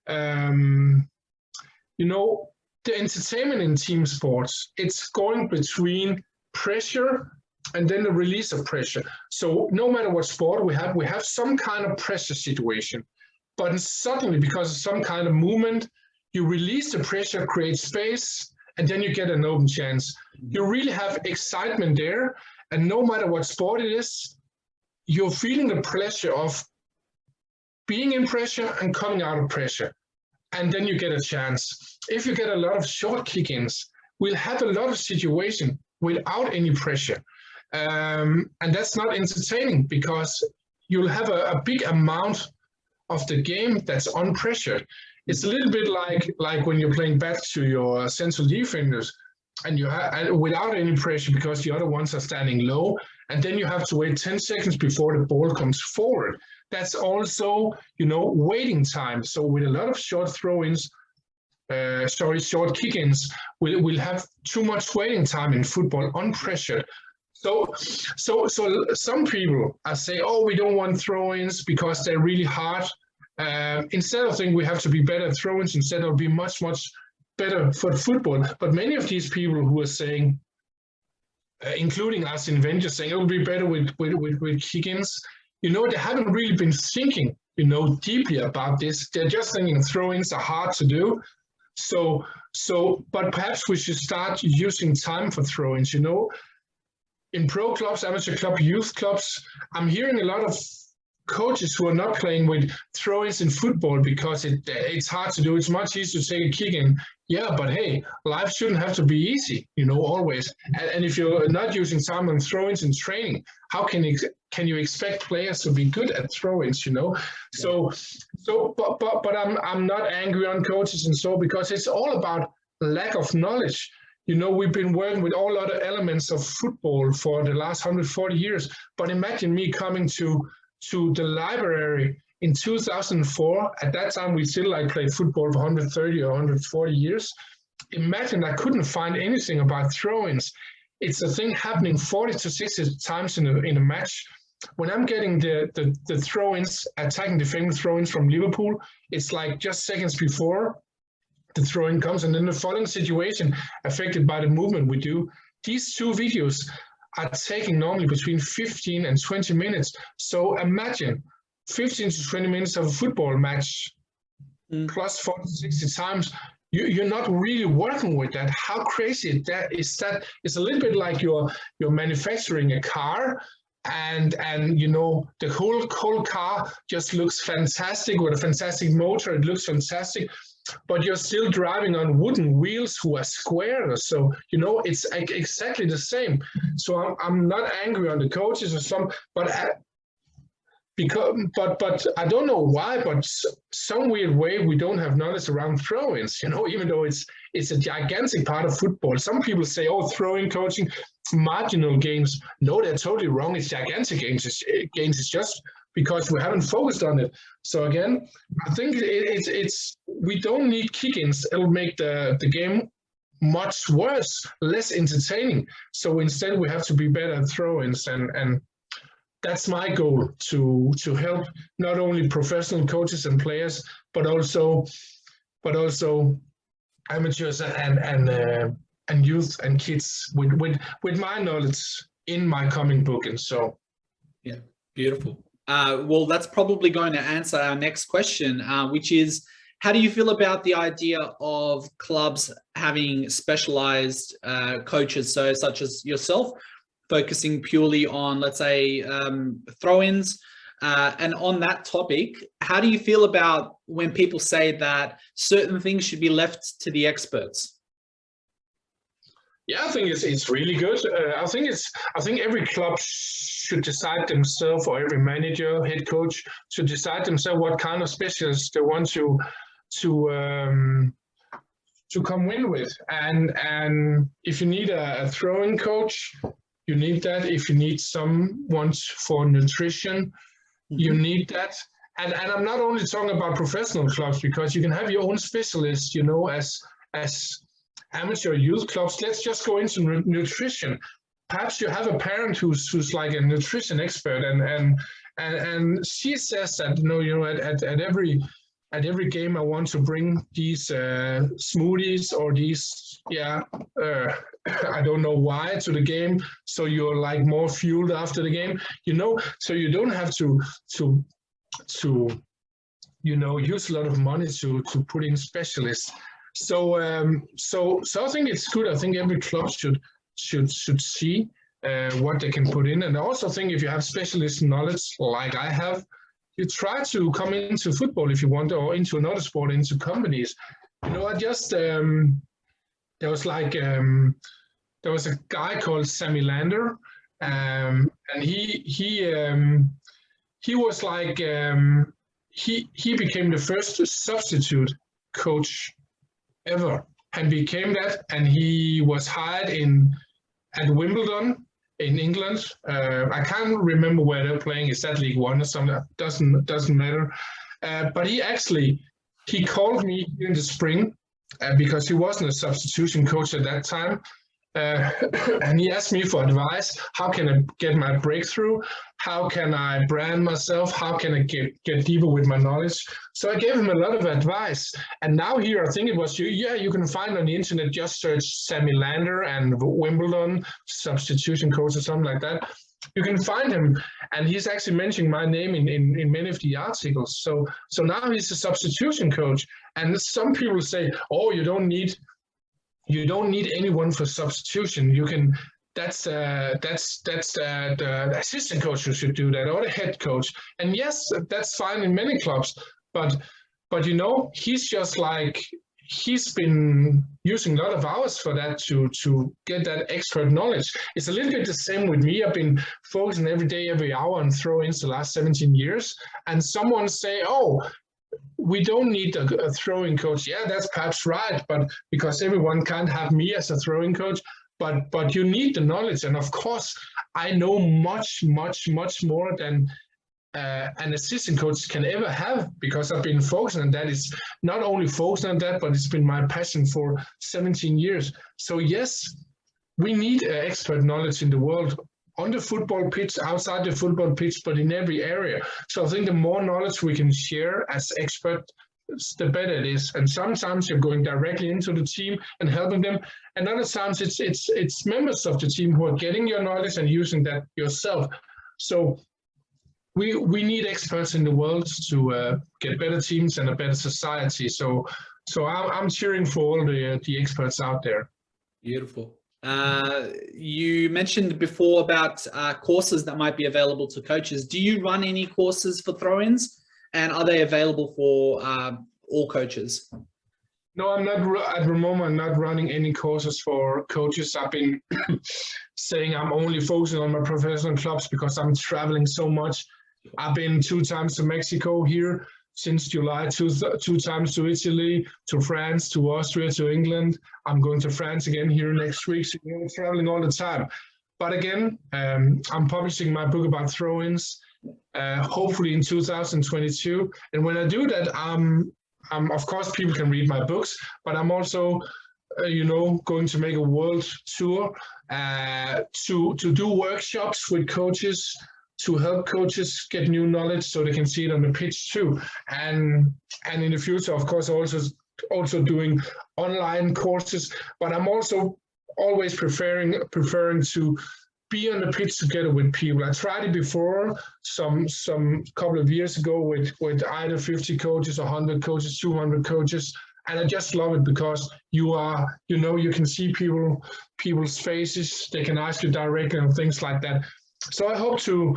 you know, the entertainment in team sports, it's going between pressure and then the release of pressure. So no matter what sport we have some kind of pressure situation. But suddenly, because of some kind of movement, you release the pressure, create space, and then you get an open chance. You really have excitement there. And no matter what sport it is, you're feeling the pleasure of being in pressure and coming out of pressure. And then you get a chance. If you get a lot of short kick-ins, we'll have a lot of situations without any pressure. And that's not entertaining because you'll have a big amount of the game that's unpressured. It's a little bit like when you're playing back to your central defenders and you without any pressure because the other ones are standing low, and then you have to wait 10 seconds before the ball comes forward. That's also, you know, waiting time. So with a lot of short throw-ins, short kick-ins, we'll have too much waiting time in football, unpressured. So some people say, oh, we don't want throw-ins because they're really hard. Instead of thinking we have to be better at throw-ins, instead it'll be much, much better for football. But many of these people who are saying, including us in Venture, saying it will be better with kick-ins, you know, they haven't really been thinking, you know, deeply about this. They're just thinking throw-ins are hard to do. But perhaps we should start using time for throw-ins, you know. In pro clubs, amateur club, youth clubs, I'm hearing a lot of coaches who are not playing with throw-ins in football because it's hard to do. It's much easier to take a kick in. Yeah, but hey, life shouldn't have to be easy, always. And if you're not using time on throw-ins in training, how can you expect players to be good at throw-ins? But I'm not angry on coaches and so, because it's all about lack of knowledge. We've been working with all other elements of football for the last 140 years. But imagine me coming to the library in 2004. At that time, we still played football for 130 or 140 years. Imagine I couldn't find anything about throw-ins. It's a thing happening 40 to 60 times in a match. When I'm getting the throw-ins, attacking defending throw-ins from Liverpool, it's like just seconds before the throw-in comes, and then the following situation affected by the movement we do. These two videos are taking normally between 15 and 20 minutes. So imagine 15 to 20 minutes of a football match plus 40 to 60 times. You're not really working with that. How crazy that is that? It's a little bit like you're manufacturing a car, and the whole car just looks fantastic with a fantastic motor. It looks fantastic, but you're still driving on wooden wheels who are square. So it's exactly the same. So I'm not angry on the coaches or some, but I don't know why, but some weird way we don't have knowledge around throw-ins. Even though it's a gigantic part of football. Some people say, "Oh, throw-in coaching, marginal games." No, they're totally wrong. It's gigantic games. It's just because we haven't focused on it. So again, I think it's we don't need kick-ins. It'll make the game much worse, less entertaining. So instead, we have to be better at throw-ins, and that's my goal, to help not only professional coaches and players, but also amateurs and youth and kids with my knowledge in my coming book. And so, yeah, beautiful. Well, that's probably going to answer our next question, which is, how do you feel about the idea of clubs having specialized coaches, so such as yourself, focusing purely on, let's say, throw-ins? And on that topic, how do you feel about when people say that certain things should be left to the experts? Yeah, I think it's really good. I think every club should decide themselves, or every manager, head coach should decide themselves what kind of specialists they want to come in with. And if you need a throwing coach, you need that. If you need someone for nutrition, you need that. And I'm not only talking about professional clubs, because you can have your own specialists, as amateur youth clubs. Let's just go into nutrition. Perhaps you have a parent who's like a nutrition expert, and she says that at every game I want to bring these smoothies or these I don't know why, to the game, so you're like more fueled after the game, so you don't have to use a lot of money to put in specialists. So I think it's good. I think every club should see what they can put in. And I also think if you have specialist knowledge like I have, you try to come into football if you want, or into another sport, into companies. I just there was a guy called Sammy Lander, and he was like he became the first substitute coach ever, and became that, and he was hired at Wimbledon in England. I can't remember where they're playing. Is that League One or something? Doesn't matter. But he called me in the spring because he wasn't a substitution coach at that time. And he asked me for advice. How can I get my breakthrough? How can I brand myself? How can I get deeper with my knowledge? So I gave him a lot of advice. And now here, I think it was you can find on the internet, just search Sammy Lander and Wimbledon substitution coach or something like that. You can find him, and he's actually mentioning my name in many of the articles. So now he's a substitution coach. And some people say, oh, you don't need anyone for substitution. the assistant coach who should do that, or the head coach. And yes, that's fine in many clubs, but you know, he's just like, he's been using a lot of hours for that to get that expert knowledge. It's a little bit the same with me. I've been focusing every day, every hour on throw-ins the last 17 years, and someone say, oh, we don't need a throwing coach. Yeah, that's perhaps right, but because everyone can't have me as a throwing coach, but you need the knowledge. And of course, I know much more than an assistant coach can ever have, because I've been focusing on that. It's not only focusing on that, but it's been my passion for 17 years. So yes, we need expert knowledge in the world, on the football pitch, outside the football pitch, but in every area. So I think the more knowledge we can share as experts, the better it is. And sometimes you're going directly into the team and helping them, and other times it's members of the team who are getting your knowledge and using that yourself. So we need experts in the world to get better teams and a better society. So I'm cheering for all the experts out there. Beautiful. You mentioned before about courses that might be available to coaches. Do you run any courses for throw-ins, and are they available for all coaches? No, I'm not. At the moment, I'm not running any courses for coaches. I've been saying I'm only focusing on my professional clubs because I'm traveling so much. I've been 2 times to Mexico here since July, two times to Italy, to France, to Austria, to England. I'm going to France again here next week. So I'm traveling all the time. But again, I'm publishing my book about throw-ins, hopefully in 2022. And when I do that, I'm of course, people can read my books, but I'm also, going to make a world tour to do workshops with coaches, to help coaches get new knowledge so they can see it on the pitch too. And in the future, of course, also doing online courses, but I'm also always preferring to be on the pitch together with people. I tried it before some couple of years ago with either 50 coaches, 100 coaches, 200 coaches, and I just love it because you can see people's faces. They can ask you directly and things like that. So I hope to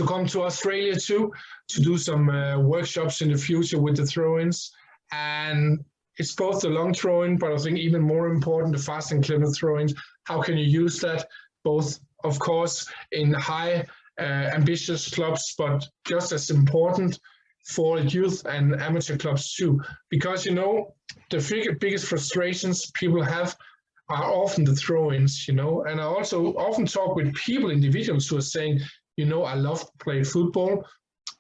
come to Australia too, to do some workshops in the future with the throw-ins. And it's both the long throw-in, but I think even more important, the fast and clever throw-ins. How can you use that? Both, of course, in high ambitious clubs, but just as important for youth and amateur clubs too. Because, the biggest frustrations people have are often the throw-ins, and I also often talk with individuals who are saying, I love to play football,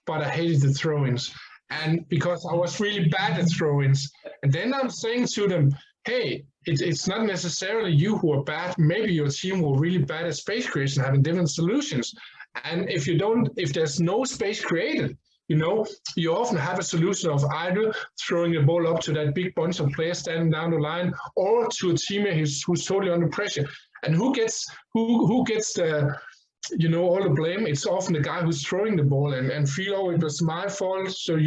but I hated the throw-ins. And because I was really bad at throw-ins. And then I'm saying to them, hey, it's not necessarily you who are bad. Maybe your team were really bad at space creation, having different solutions. And if there's no space created, you often have a solution of either throwing the ball up to that big bunch of players standing down the line, or to a teammate who's totally under pressure. And who gets the all the blame? It's often the guy who's throwing the ball and feel, oh, it was my fault. So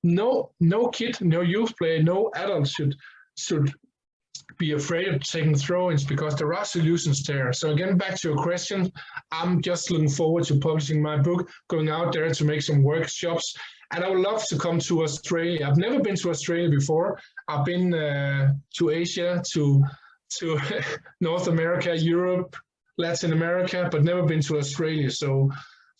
no kid, no youth player, no adult should be afraid of taking throw-ins, because there are solutions there. So again, back to your question, I'm just looking forward to publishing my book, going out there to make some workshops, and I would love to come to Australia. I've never been to Australia before. I've been to Asia, to North America, Europe, Latin America, but never been to Australia. So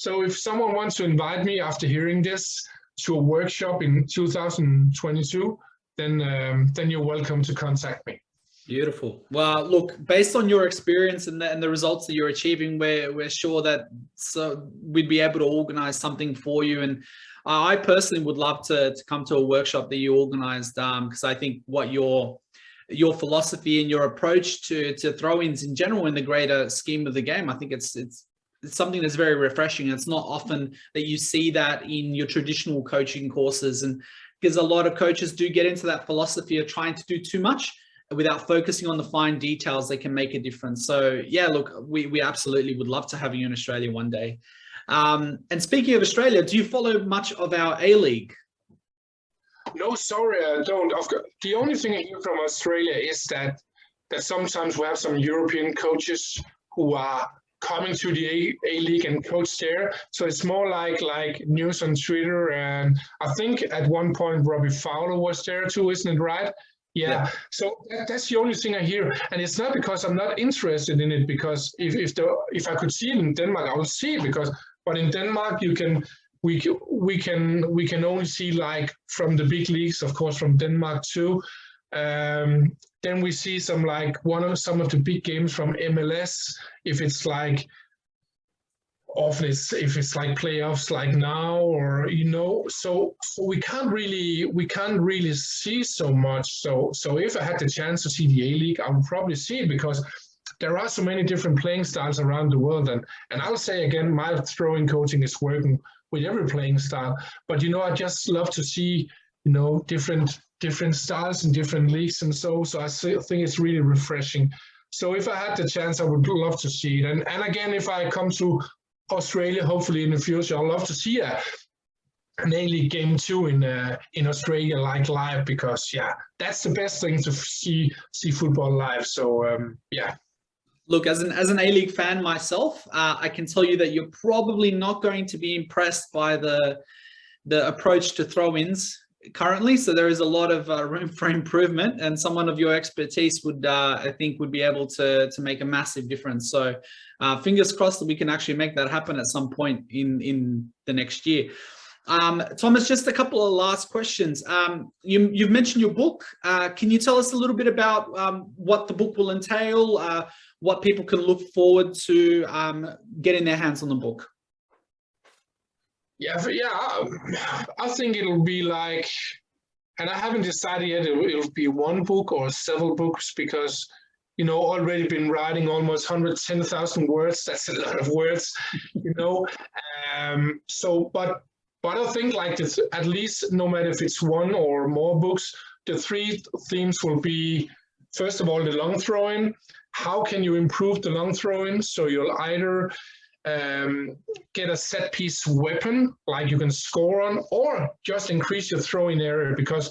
if someone wants to invite me after hearing this to a workshop in 2022, then you're welcome to contact me. Beautiful. Well, look, based on your experience and the results that you're achieving, we're sure that we'd be able to organize something for you. And I personally would love to come to a workshop that you organized, because I think what your philosophy and your approach to throw-ins in general in the greater scheme of the game, I think it's something that's very refreshing. It's not often that you see that in your traditional coaching courses, and because a lot of coaches do get into that philosophy of trying to do too much without focusing on the fine details that can make a difference. So yeah, look, we absolutely would love to have you in Australia one day. And speaking of Australia, do you follow much of our A-League? No, sorry, I don't. The only thing I hear from Australia is that sometimes we have some European coaches who are coming to the A League and coach there. So it's more like news on Twitter. And I think at one point Robbie Fowler was there too, isn't it right? Yeah. So that's the only thing I hear. And it's not because I'm not interested in it, because if I could see it in Denmark, I would see it, but in Denmark we can only see like from the big leagues, of course, from Denmark too. Then we see some of the big games from MLS, if it's like if it's like playoffs like now, or so we can't really see so much. So if I had the chance to see the A League, I would probably see it, because there are so many different playing styles around the world. And I'll say again, my throwing coaching is working with every playing style. But I just love to see different styles in different leagues, and so I think it's really refreshing. So if I had the chance, I would love to see it. And again, if I come to Australia, hopefully in the future, I'd love to see an A-League game too in Australia, like live, because that's the best thing, to see football live. So Look, as an A-League fan myself, I can tell you that you're probably not going to be impressed by the approach to throw-ins currently. So there is a lot of room for improvement, and someone of your expertise would, I think, would be able to make a massive difference. So fingers crossed that we can actually make that happen at some point in the next year. Thomas, just a couple of last questions. You've mentioned your book. Can you tell us a little bit about what the book will entail, what people can look forward to getting their hands on the book? I think it'll be like, and I haven't decided yet, it'll be one book or several books, because already been writing almost 110,000 words. That's a lot of words, But I think like this, at least no matter if it's one or more books, the three themes will be, first of all, the long throwing. How can you improve the long throwing? So you'll either get a set piece weapon like you can score on, or just increase your throwing area. Because,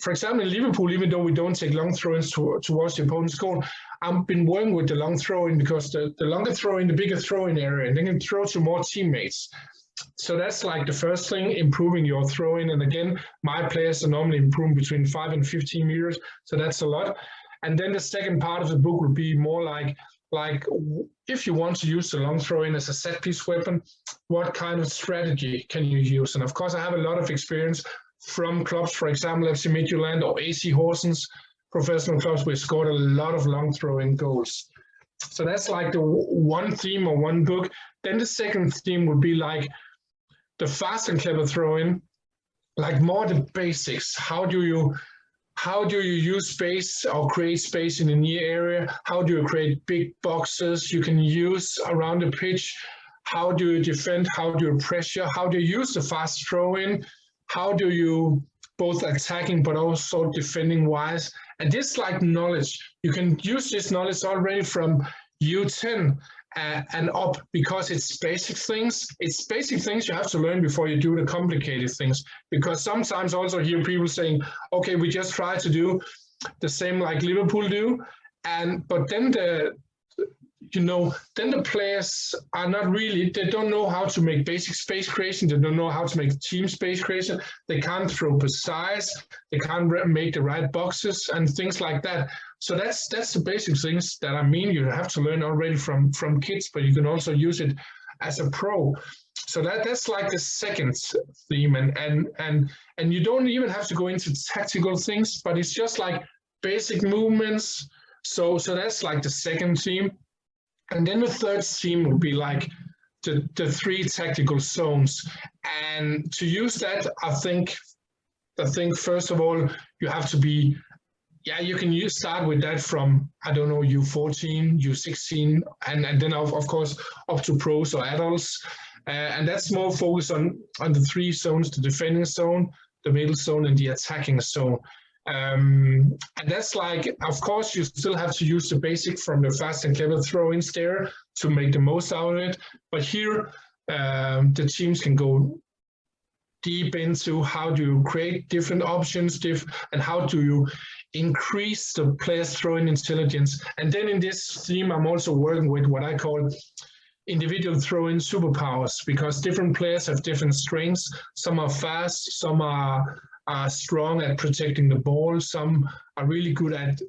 for example, in Liverpool, even though we don't take long throw-ins towards the opponent's goal, I've been working with the long throwing, because the longer throwing, the bigger throwing area, and they can throw to more teammates. So that's like the first thing, improving your throwing. And again, my players are normally improving between 5 and 15 meters, so that's a lot. And then the second part of the book will be more like if you want to use the long throw-in as a set-piece weapon, what kind of strategy can you use? And of course, I have a lot of experience from clubs, for example, FC Midtjylland or AC Horsens, professional clubs, we scored a lot of long throwing goals. So that's like the one theme or one book. Then the second theme would be like the fast and clever throw-in, like more the basics. How do you use space or create space in the near area? How do you create big boxes you can use around the pitch? How do you defend? How do you pressure? How do you use the fast throw-in? How do you both attacking but also defending wise? And this like knowledge, you can use this knowledge already from U10 and up, because it's basic things. It's basic things you have to learn before you do the complicated things. Because sometimes also hear people saying, okay, we just try to do the same like Liverpool do, but then the players are not really, they don't know how to make basic space creation, they don't know how to make team space creation, they can't throw precise, they can't make the right boxes and things like that. So that's the basic things that you have to learn already from kids, but you can also use it as a pro. So that's like the second theme, and you don't even have to go into tactical things, but it's just like basic movements. So that's like the second theme. And then the third theme would be like the three tactical zones. And to use that, I think first of all, you have to be, you can start with that from, I don't know, U14, U16, and then of course up to pros or adults. And that's more focused on the three zones, the defending zone, the middle zone, and the attacking zone. And that's like, of course, you still have to use the basic from the fast and clever throw-ins there to make the most out of it. But here, the teams can go deep into how do you create different options, and how do you increase the players' throwing intelligence. And then in this theme, I'm also working with what I call individual throwing superpowers, because different players have different strengths. Some are fast, some are strong at protecting the ball, some are really good at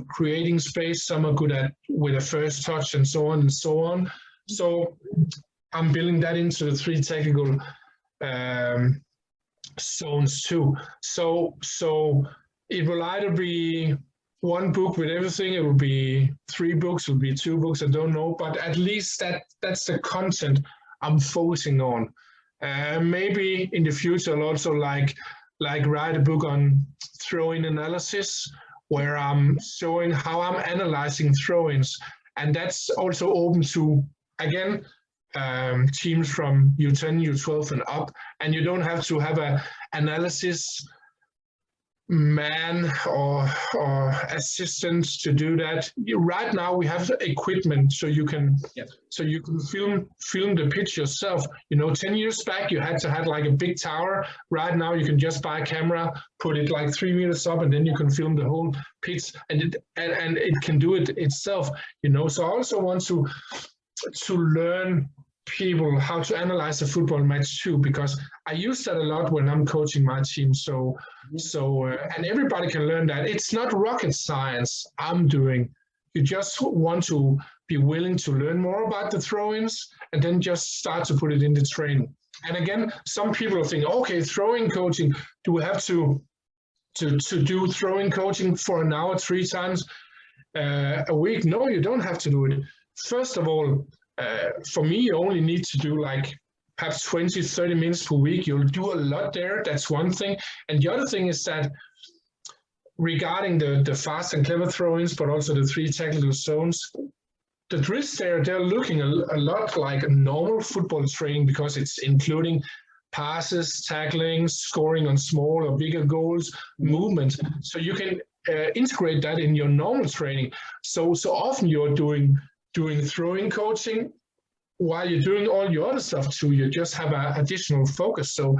creating space, some are good at with a first touch, and so on and so on. So I'm building that into the 3 technical zones too. So it will either be 1 book with everything, it will be 3 books, it will be 2 books, I don't know, but at least that's the content I'm focusing on. Maybe in the future I'll also like write a book on throwing analysis, where I'm showing how I'm analyzing throw-ins, and that's also open to, again, teams from U10, U12 and up, and you don't have to have a analysis man or assistant to do that. Right now we have equipment, so you can film the pitch yourself. 10 years back you had to have like a big tower. Right now you can just buy a camera, put it like 3 meters up, and then you can film the whole pitch, and it can do it itself. So I also want to learn people how to analyze a football match too, because I use that a lot when I'm coaching my team. So and everybody can learn that. It's not rocket science I'm doing. You just want to be willing to learn more about the throw-ins and then just start to put it into training. And again, some people think, okay, throwing coaching, do we have to do throwing coaching for an hour 3 times a week? No, you don't have to do it. First of all, for me, you only need to do like perhaps 20-30 minutes per week. You'll do a lot there. That's one thing. And the other thing is that regarding the fast and clever throw-ins, but also the 3 technical zones, the drills there, they're looking a lot like normal football training, because it's including passes, tackling, scoring on small or bigger goals, movement. So you can integrate that in your normal training. So often you're doing throwing coaching while you're doing all your other stuff too. You just have an additional focus. So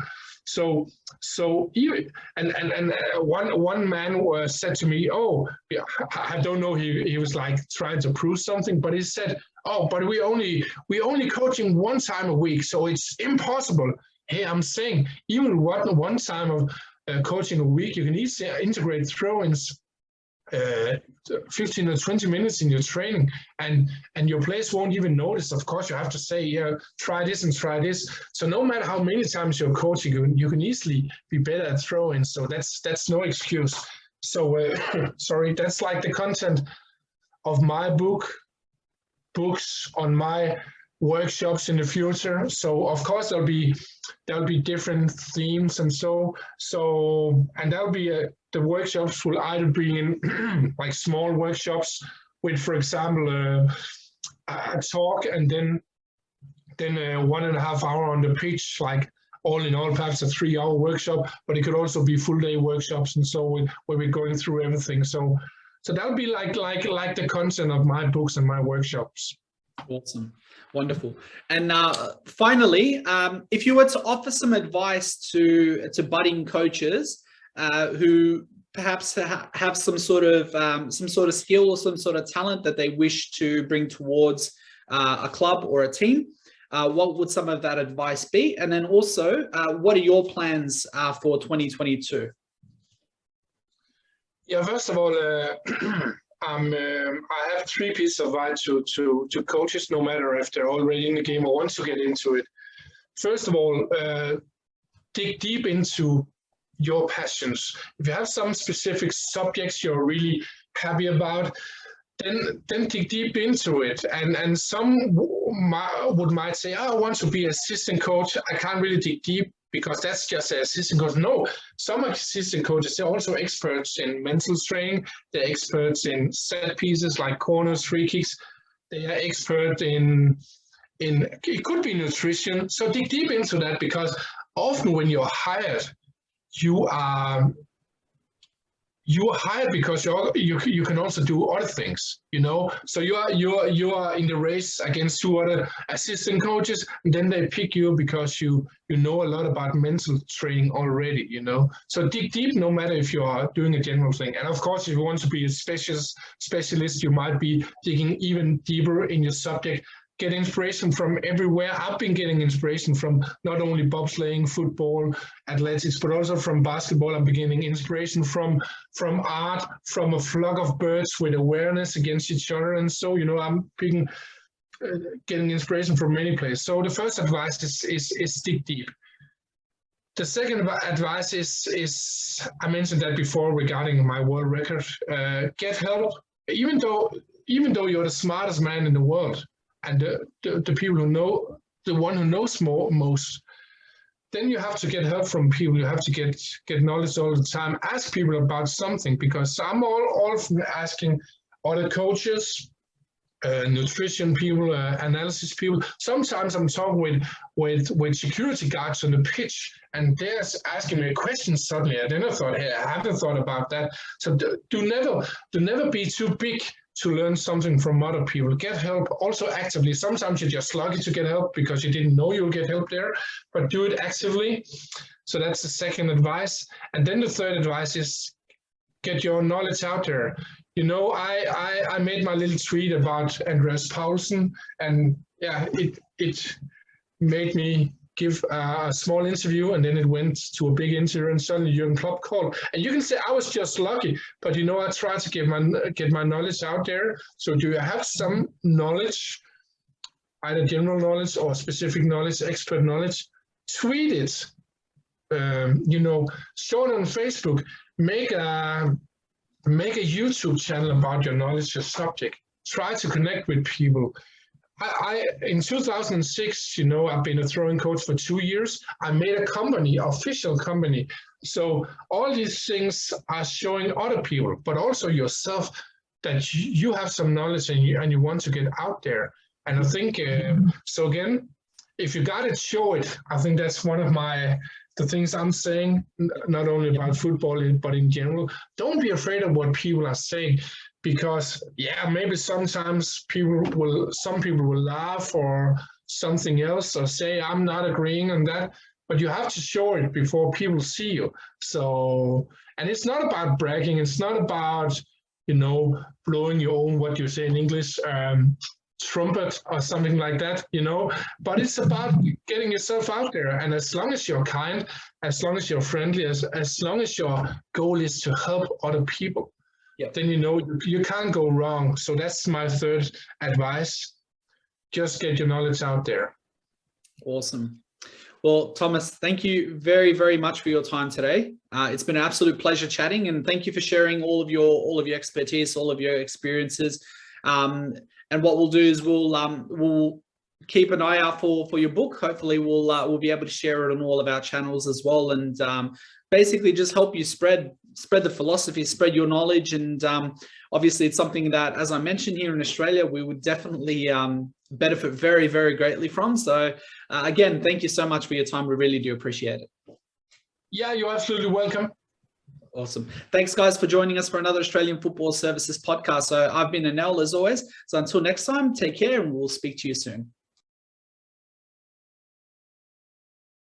one man said to me, oh, I don't know, he was like trying to prove something, but he said, oh, but we only coaching 1 time a week, so it's impossible. Hey, I'm saying even one time of coaching a week, you can easily integrate throw-ins 15 or 20 minutes in your training, and your players won't even notice. Of course, you have to say, yeah, try this and try this. So no matter how many times you're coaching, you can easily be better at throwing. So that's no excuse. So sorry, that's like the content of my books on my workshops in the future. So of course there'll be different themes, and and that'll be the workshops will either be in like small workshops with, for example, a talk, and then 1.5 hour on the pitch, like all in all perhaps a 3-hour workshop. But it could also be full day workshops, and so where we're going through everything. So that'll be like the content of my books and my workshops. Awesome. Wonderful. And finally, if you were to offer some advice to budding coaches who perhaps have some sort of skill or some sort of talent that they wish to bring towards a club or a team, what would some of that advice be? And then also, what are your plans for 2022? Yeah, first of all, I have 3 pieces of advice to coaches, no matter if they're already in the game or want to get into it. First of all, dig deep into your passions. If you have some specific subjects you're really happy about, then dig deep into it. And some might say, oh, I want to be assistant coach. I can't really dig deep because that's just an assistant coach. No, some assistant coaches, they're also experts in mental training. They're experts in set pieces like corners, free kicks. They are expert in it could be nutrition. So dig deep into that, because often when you're hired, you are you are hired because you can also do other things, you know. So you are in the race against two other assistant coaches, and then they pick you because you know a lot about mental training already, you know. So dig deep, no matter if you are doing a general thing. And of course, if you want to be a specialist, you might be digging even deeper in your subject. Get inspiration from everywhere. I've been getting inspiration from not only bobsleighing, football, athletics, but also from basketball. I'm getting inspiration from art, from a flock of birds with awareness against each other. And so, you know, I'm getting inspiration from many places. So the first advice is dig deep. The second advice is I mentioned that before regarding my world record. Get help, even though you're the smartest man in the world. And the people who know, the one who knows most, then you have to get help from people. You have to get knowledge all the time. Ask people about something, because I'm often asking other coaches, nutrition people, analysis people. Sometimes I'm talking with security guards on the pitch, and they're asking me a question suddenly. I never thought, hey, I haven't thought about that. So do never be too big to learn something from other people. Get help also actively. Sometimes you're just lucky to get help because you didn't know you'll get help there, but do it actively. So that's the second advice. And then the third advice is get your knowledge out there. You know, I made my little tweet about Andreas Paulsen, and yeah, it made me give a small interview, and then it went to a big interview, and suddenly Jürgen Klopp called. And you can say I was just lucky, but you know, I tried to get my knowledge out there. So do you have some knowledge, either general knowledge or specific knowledge, expert knowledge? Tweet it. You know, show it on Facebook. Make a YouTube channel about your knowledge, your subject. Try to connect with people. In 2006, you know, I've been a throwing coach for 2 years. I made a company, official company. So all these things are showing other people, but also yourself, that you have some knowledge and you want to get out there. And I think, so again, if you got it, show it. I think that's one of the things I'm saying, not only about football, but in general. Don't be afraid of what people are saying. Because yeah, maybe sometimes some people will laugh or something else, or say I'm not agreeing on that, but you have to show it before people see you. So, and it's not about bragging. It's not about, you know, blowing your own, what you say in English, trumpet or something like that, you know, but it's about getting yourself out there. And as long as you're kind, as long as you're friendly, as long as your goal is to help other people, yep, then you know you can't go wrong. So that's my third advice. Just get your knowledge out there. Awesome. Well, Thomas, thank you very, very much for your time today. It's been an absolute pleasure chatting, and thank you for sharing all of your expertise, all of your experiences. And what we'll do is we'll keep an eye out for your book. Hopefully, we'll be able to share it on all of our channels as well, and basically just help you spread the philosophy, spread your knowledge. And obviously it's something that, as I mentioned, here in Australia, we would definitely benefit very, very greatly from. So again, thank you so much for your time. We really do appreciate it. Yeah, you're absolutely welcome. Awesome. Thanks, guys, for joining us for another Australian Football Services podcast. So I've been Anel, as always. So until next time, take care, and we'll speak to you soon.